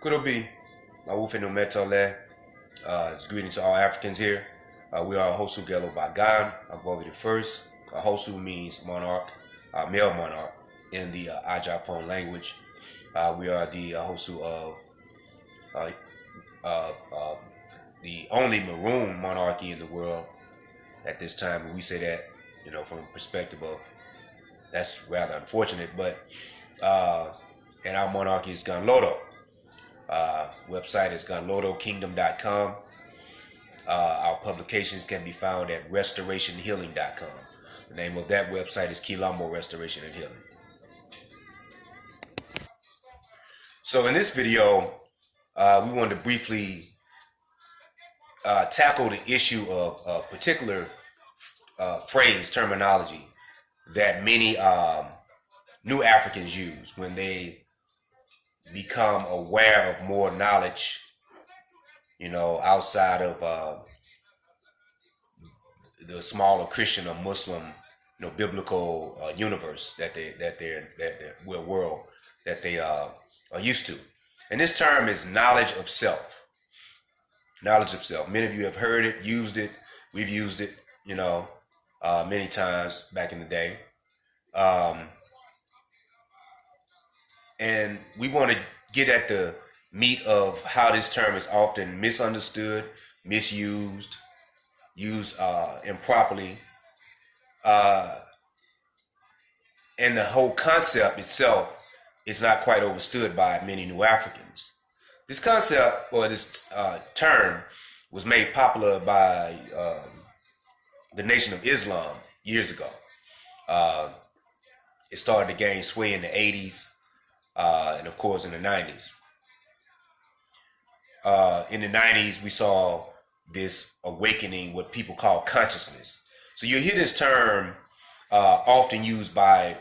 Kurobi, Mawufenu Metole. It's greeting to all Africans here. We are Àgèlògbàgàn, Agbovi the first. Àgèlògbàgàn means monarch, male monarch in the Àgèlògbàgàn language. We are the Àgèlògbàgàn of the only maroon monarchy in the world at this time. And we say that, from a perspective of that's rather unfortunate, but and our monarchy is Àgèlògbàgàn. Website is Agèlògbàgànkingdom.com. Our publications can be found at restorationhealing.com. The name of that website is Kilombo Restoration and Healing. So in this video, we wanted to briefly tackle the issue of a particular phrase, terminology that many new Africans use when they become aware of more knowledge, outside of the smaller Christian or Muslim, biblical universe that world that they are used to. And this term is knowledge of self. Knowledge of self. Many of you have heard it, used it. We've used it, many times back in the day. And we want to get at the meat of how this term is often misunderstood, misused, used improperly. And the whole concept itself is not quite understood by many new Africans. This concept, or this term, was made popular by the Nation of Islam years ago. It started to gain sway in the 80s. And of course in the 90s. In the 90s, we saw this awakening, what people call consciousness. So you hear this term often used by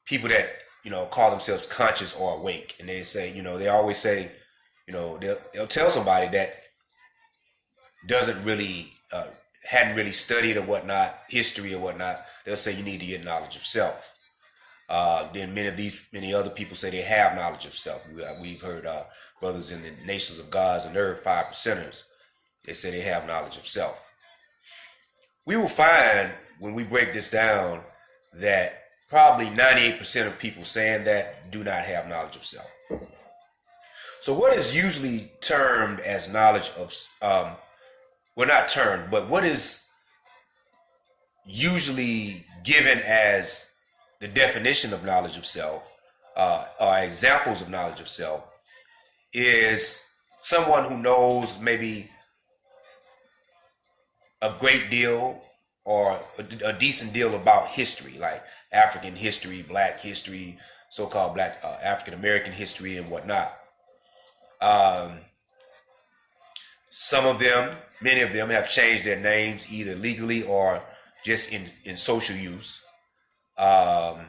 people that, call themselves conscious or awake. And they say, they always say, they'll tell somebody that doesn't really, hadn't really studied or whatnot, history or whatnot. They'll say you need to get knowledge of self. Then many other people say they have knowledge of self. We've heard brothers in the Nations of Gods and Earth, 5%ers, they say they have knowledge of self. We will find when we break this down that probably 98% of people saying that do not have knowledge of self. So what is usually termed as knowledge of, well, not termed, but what is usually given as the definition of knowledge of self, or examples of knowledge of self, is someone who knows maybe a great deal or a decent deal about history, like African history, Black history, so-called Black African American history and whatnot. Many of them have changed their names either legally or just in social use. And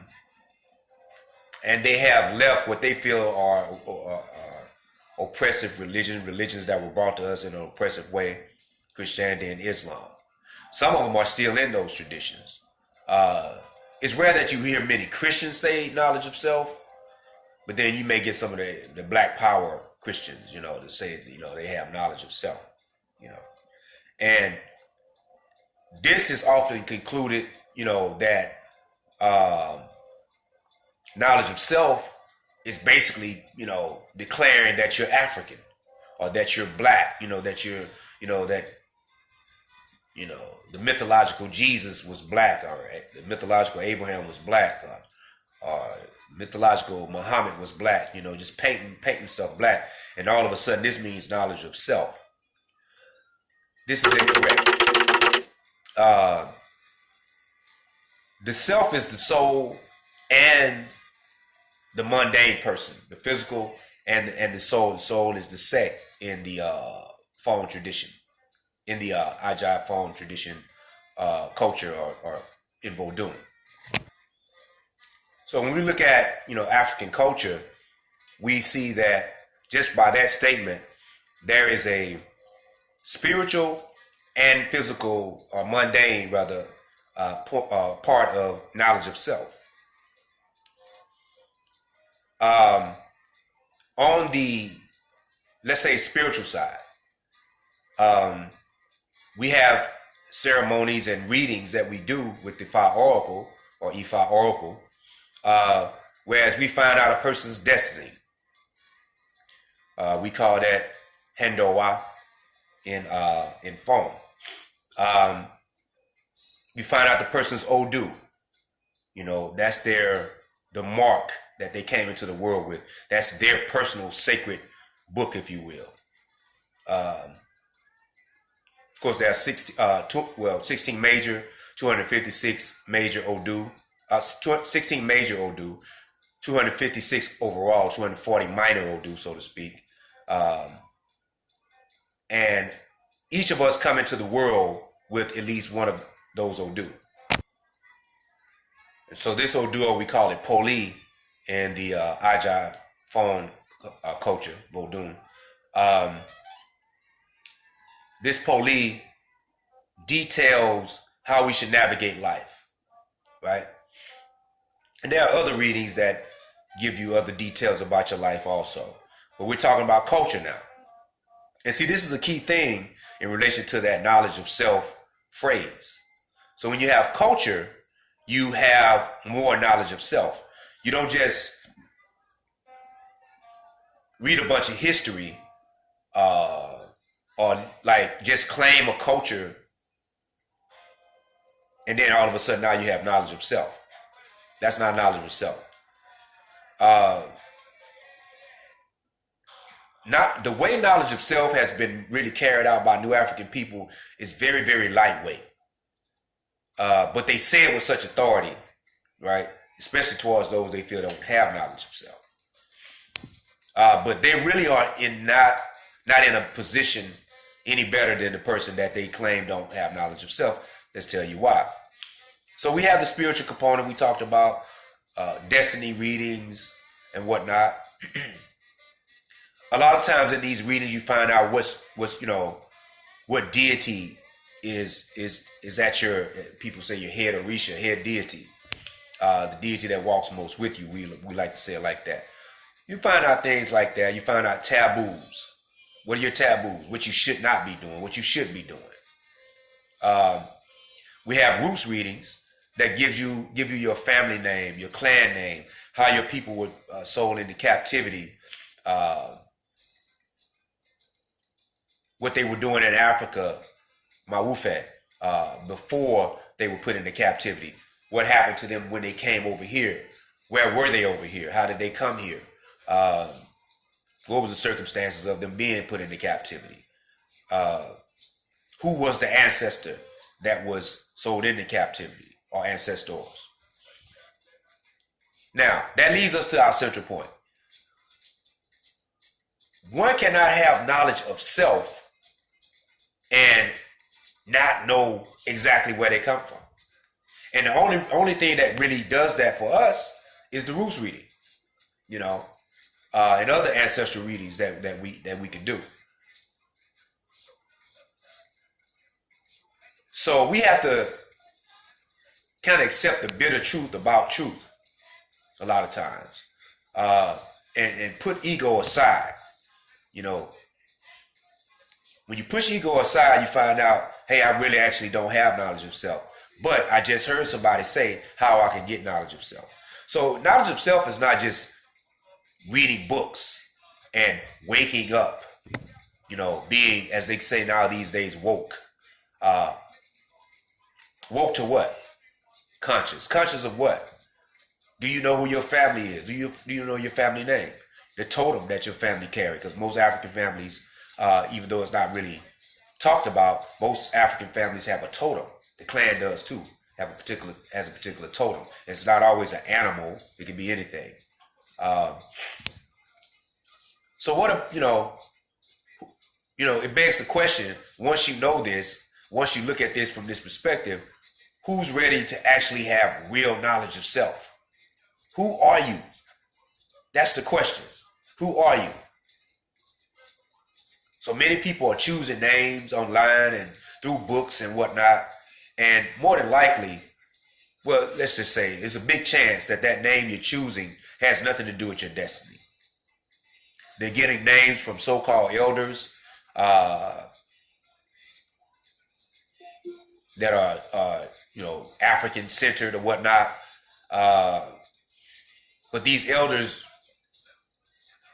they have left what they feel are oppressive religions that were brought to us in an oppressive way, Christianity and Islam. Some of them are still in those traditions. It's rare that you hear many Christians say knowledge of self, but then you may get some of the Black Power Christians, to say, they have knowledge of self, And this is often concluded, that knowledge of self is basically, declaring that you're African or that you're Black, that you're, the mythological Jesus was Black, or the mythological Abraham was Black, or mythological Muhammad was Black, just painting stuff Black. And all of a sudden this means knowledge of self. This is incorrect. The self is the soul and the mundane person, the physical and the soul. The soul is the set in the phone tradition, in the Agile phone tradition culture or in Vodun. So when we look at, African culture, we see that just by that statement, there is a spiritual and physical or mundane, rather, part of knowledge of self. On the let's say, spiritual side. We have ceremonies and readings that we do with the Ifa Oracle or Ifa Oracle, whereas we find out a person's destiny. We call that Hendowa in Fon. You find out the person's Odu. You know, that's the mark that they came into the world with. That's their personal sacred book, if you will. Of course, there are 16 major, 256 major Odu, 16 major Odu, 256 overall, 240 minor Odu, so to speak. And each of us come into the world with at least one of those Odu. And so this Odu, we call it Poli in the Aja phone culture, Vodun. This Poli details how we should navigate life, right? And there are other readings that give you other details about your life also. But we're talking about culture now. And see, this is a key thing in relation to that knowledge of self phrase. So when you have culture, you have more knowledge of self. You don't just read a bunch of history or like just claim a culture and then all of a sudden now you have knowledge of self. That's not knowledge of self. Not the way knowledge of self has been really carried out by New African people is very, very lightweight. But they say it with such authority, right? Especially towards those they feel don't have knowledge of self. But they really are not in a position any better than the person that they claim don't have knowledge of self. Let's tell you why. So we have the spiritual component we talked about, destiny readings and whatnot. A lot of times in these readings you find out what deity is at your, people say your head Orisha, head deity. The deity that walks most with you, we like to say it like that. You find out things like that. You find out taboos. What are your taboos? What you should not be doing, what you should be doing. We have roots readings that give you your family name, your clan name, how your people were sold into captivity, what they were doing in Africa, Mawufe, before they were put into captivity. What happened to them when they came over here? Where were they over here? How did they come here? What was the circumstances of them being put into captivity? Who was the ancestor that was sold into captivity, or ancestors? Now, that leads us to our central point. One cannot have knowledge of self and not know exactly where they come from. And the only thing that really does that for us is the roots reading, and other ancestral readings that we can do. So we have to kind of accept the bitter truth about truth a lot of times, and put ego aside. When you push ego aside, you find out, hey, I really actually don't have knowledge of self. But I just heard somebody say how I can get knowledge of self. So knowledge of self is not just reading books and waking up, being, as they say now these days, woke. Woke to what? Conscious. Conscious of what? Do you know who your family is? Do you know your family name? The totem that your family carry? Because most African families, even though it's not really talked about, most African families have a totem. The clan does too. Has a particular totem. It's not always an animal. It can be anything. So what it begs the question, once you know this, once you look at this from this perspective, who's ready to actually have real knowledge of self? Who are you? That's the question. Who are you? So many people are choosing names online and through books and whatnot. And more than likely, well, let's just say there's a big chance that name you're choosing has nothing to do with your destiny. They're getting names from so-called elders that are, African-centered or whatnot. But these elders,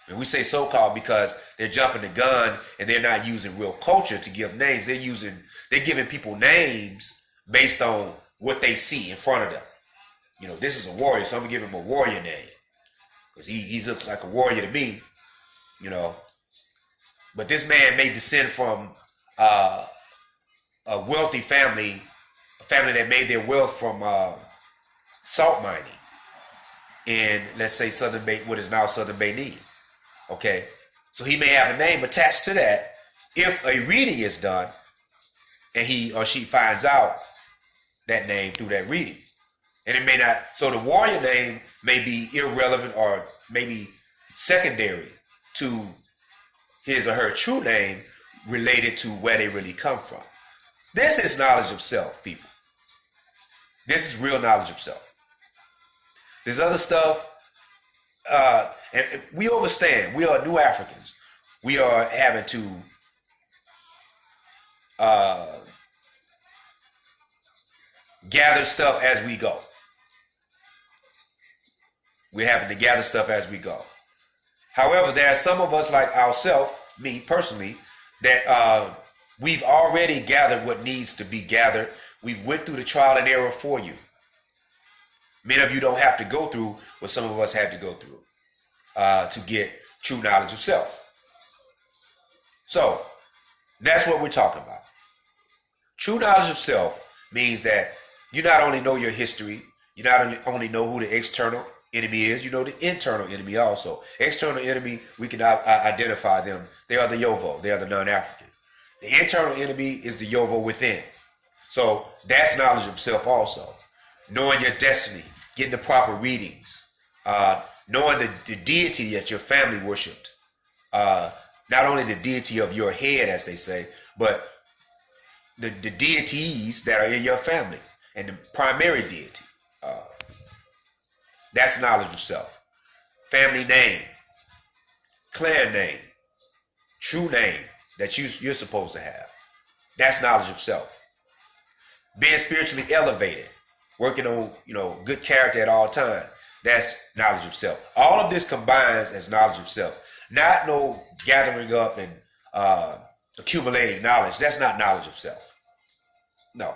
and we say so-called because they're jumping the gun and they're not using real culture to give names. They're giving people names based on what they see in front of them. This is a warrior, so I'm gonna give him a warrior name because he looks like a warrior to me. But this man may descend from a wealthy family, a family that made their wealth from salt mining in, let's say, what is now Southern Benin. Okay, so he may have a name attached to that if a reading is done and he or she finds out that name through that reading. And it may not, so the warrior name may be irrelevant or maybe secondary to his or her true name related to where they really come from. This is knowledge of self, people. This is real knowledge of self. There's other stuff, and we understand. We are new Africans. We are having to gather stuff as we go. We're having to gather stuff as we go. However, there are some of us like ourselves, me personally, that we've already gathered what needs to be gathered. We've went through the trial and error for you. Many of you don't have to go through what some of us had to go through to get true knowledge of self. So that's what we're talking about. True knowledge of self means that you not only know your history, you not only know who the external enemy is, you know the internal enemy also. External enemy, we can identify them. They are the Yovo. They are the non-African. The internal enemy is the Yovo within. So that's knowledge of self also. Knowing your destiny, getting the proper readings, knowing the deity that your family worshipped. Not only the deity of your head, as they say, but the deities that are in your family and the primary deity. That's knowledge of self. Family name, clan name, true name that you're supposed to have. That's knowledge of self. Being spiritually elevated, working on, good character at all times. That's knowledge of self. All of this combines as knowledge of self. Not no gathering up and accumulating knowledge. That's not knowledge of self. No,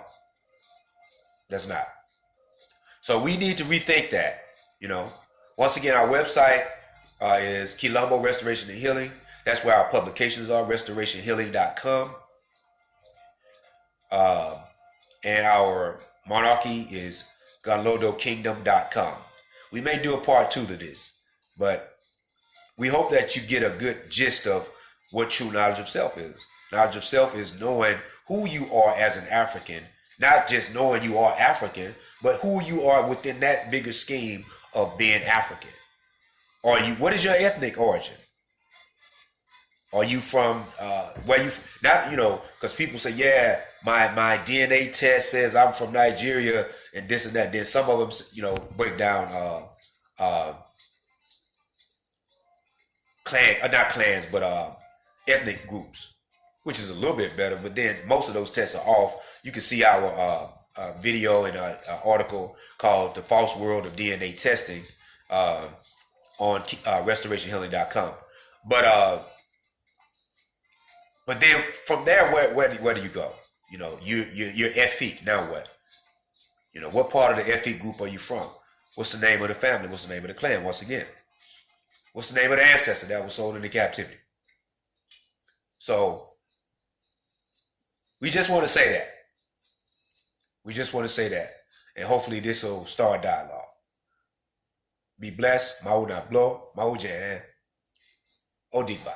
that's not. So we need to rethink that. Once again, our website is Kilombo Restoration and Healing. That's where our publications are, restorationhealing.com. And our monarchy is gunlodokingdom.com. We may do a part 2 to this, but we hope that you get a good gist of what true knowledge of self is. Knowledge of self is knowing who you are as an African, not just knowing you are African, but who you are within that bigger scheme of being African. What is your ethnic origin? Are you from where you not, because people say, yeah, my DNA test says I'm from Nigeria and this and that. Then some of them, break down not clans, but ethnic groups, which is a little bit better. But then most of those tests are off. You can see our video and an article called "The False World of DNA Testing" on restorationhealing.com. But then from there, where do you go? You're Efik. Now what? What part of the Efik group are you from? What's the name of the family? What's the name of the clan? Once again, what's the name of the ancestor that was sold into captivity? So we just want to say that. We just want to say that. And hopefully this will start dialogue. Be blessed. Mau na blow. Mau jen. Odigba.